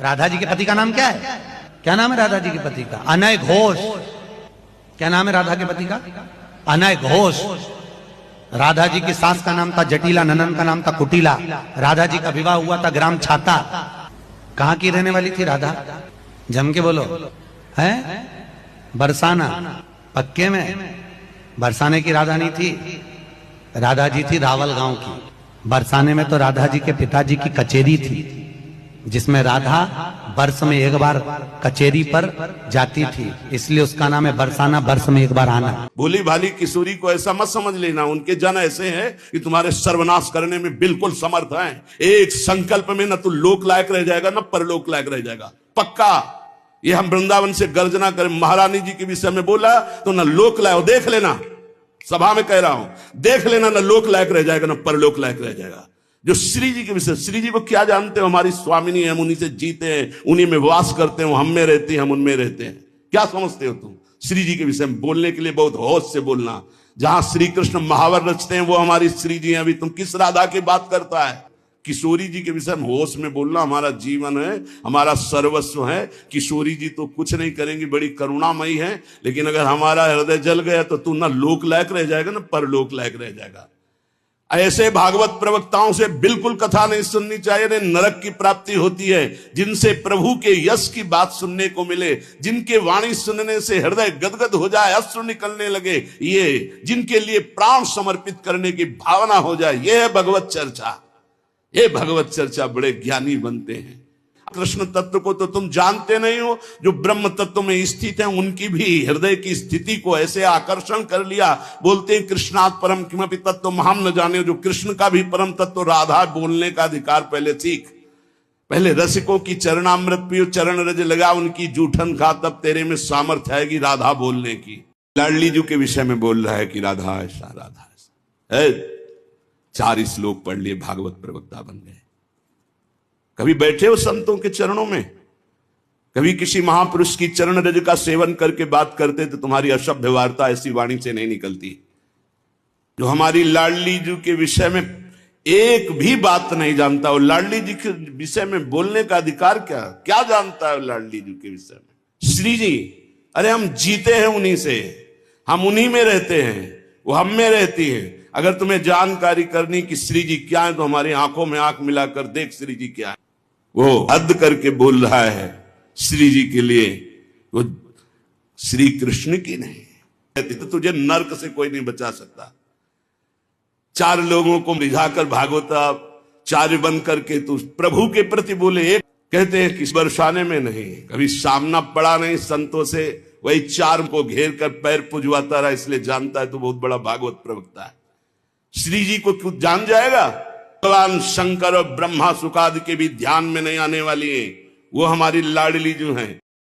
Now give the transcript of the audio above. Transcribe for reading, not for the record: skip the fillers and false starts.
राधा जी के पति का नाम क्या है? क्या नाम है राधा जी के पति का? अनय घोष। क्या नाम है राधा के पति का? अनय घोष। राधा जी की सास का नाम था जटिला, ननन का नाम था कुटिला। राधा जी का विवाह हुआ था ग्राम छाता। कहां की रहने वाली थी राधा? जम के बोलो। है बरसाना। पक्के में बरसाने की राधा नहीं थी, राधा जी थी रावल गांव की। बरसाने में तो राधा जी के पिताजी की कचेरी थी, जिसमें राधा वर्ष में एक बार कचेरी पर जाती थी, इसलिए उसका नाम है बरसाना, वर्ष में एक बार आना। भोली भाली किशोरी को ऐसा मत समझ लेना, उनके जन ऐसे हैं कि तुम्हारे सर्वनाश करने में बिल्कुल समर्थ हैं। एक संकल्प में न तो लोक लायक रह जाएगा न परलोक लायक रह जाएगा, पक्का। ये हम वृंदावन से गर्जना करें, महारानी जी के विषय में बोला तो न लोक लायक, देख लेना, सभा में कह रहा हूं, देख लेना, न लोक लायक रह जाएगा न परलोक लायक रह जाएगा। जो श्री जी के विषय, श्री जी को क्या जानते हो? हमारी स्वामिनी है, हम उन्हीं से जीते हैं, उन्हीं में वास करते हैं, हम में रहते हैं, हम उनमें रहते हैं। क्या समझते हो तुम? श्री जी के विषय में बोलने के लिए बहुत होश से बोलना। जहां श्री कृष्ण महावर रचते हैं वो हमारी श्री जी हैं। अभी तुम किस राधा की बात करता है? किशोरी जी के विषय में होश में बोलना। हमारा जीवन है, हमारा सर्वस्व है। किशोरी जी तो कुछ नहीं करेंगी, बड़ी करुणामयी है, लेकिन अगर हमारा हृदय जल गया तो तू ना लोक लायक रह जाएगा ना परलोक लायक रह जाएगा। ऐसे भागवत प्रवक्ताओं से बिल्कुल कथा नहीं सुननी चाहिए, नरक की प्राप्ति होती है। जिनसे प्रभु के यश की बात सुनने को मिले, जिनके वाणी सुनने से हृदय गदगद हो जाए, अश्रु निकलने लगे, ये जिनके लिए प्राण समर्पित करने की भावना हो जाए, ये है भगवत चर्चा। ये भगवत चर्चा, बड़े ज्ञानी बनते हैं। कृष्ण तत्व को तो तुम जानते नहीं हो, जो ब्रह्म तत्व में स्थित है उनकी भी हृदय की स्थिति को ऐसे आकर्षण कर लिया। बोलते हैं कृष्णात् परम किमपि तत्व हम न जाने। जो कृष्ण का भी परम तत्व राधा, बोलने का अधिकार पहले सीख। पहले रसिकों की चरणामृत पियो, चरण रज लगा उनकी जूठन खा, तब तेरे में सामर्थ्य आएगी राधा बोलने की। लाडली जी के विषय में बोल रहा है कि राधा ऐसा, राधा ऐसा है। 4 श्लोक पढ़ लिए, भागवत प्रवक्ता बन गए। कभी बैठे हो संतों के चरणों में? कभी किसी महापुरुष की चरण रज का सेवन करके बात करते तो तुम्हारी अशुद्ध वार्ता ऐसी वाणी से नहीं निकलती। जो हमारी लाडली जी के विषय में एक भी बात नहीं जानता, और लाडली जी के विषय में बोलने का अधिकार क्या क्या जानता है लाडली जी के विषय में? श्री जी, अरे हम जीते हैं उन्हीं से, हम उन्हीं में रहते हैं, वो हम में रहती है। अगर तुम्हें जानकारी करनी कि श्री जी क्या है तो हमारी आंखों में आंख मिलाकर देख श्री जी क्या है। वो हद करके बोल रहा है श्री जी के लिए, वो श्री कृष्ण की नहीं। तो तुझे नरक से कोई नहीं बचा सकता। 4 लोगों को रिझाकर भागवता 4 बन करके तू प्रभु के प्रति बोले। एक कहते हैं कि बरसाने में नहीं, कभी सामना पड़ा नहीं संतों से, वही 4 को घेर कर पैर पुजवाता रहा, इसलिए जानता है तो बहुत बड़ा भागवत प्रवक्ता है। श्री जी को कुछ जान जाएगा? भगवान शंकर और ब्रह्मा सुखादि के भी ध्यान में नहीं आने वाली है, वो हमारी लाडली जो है।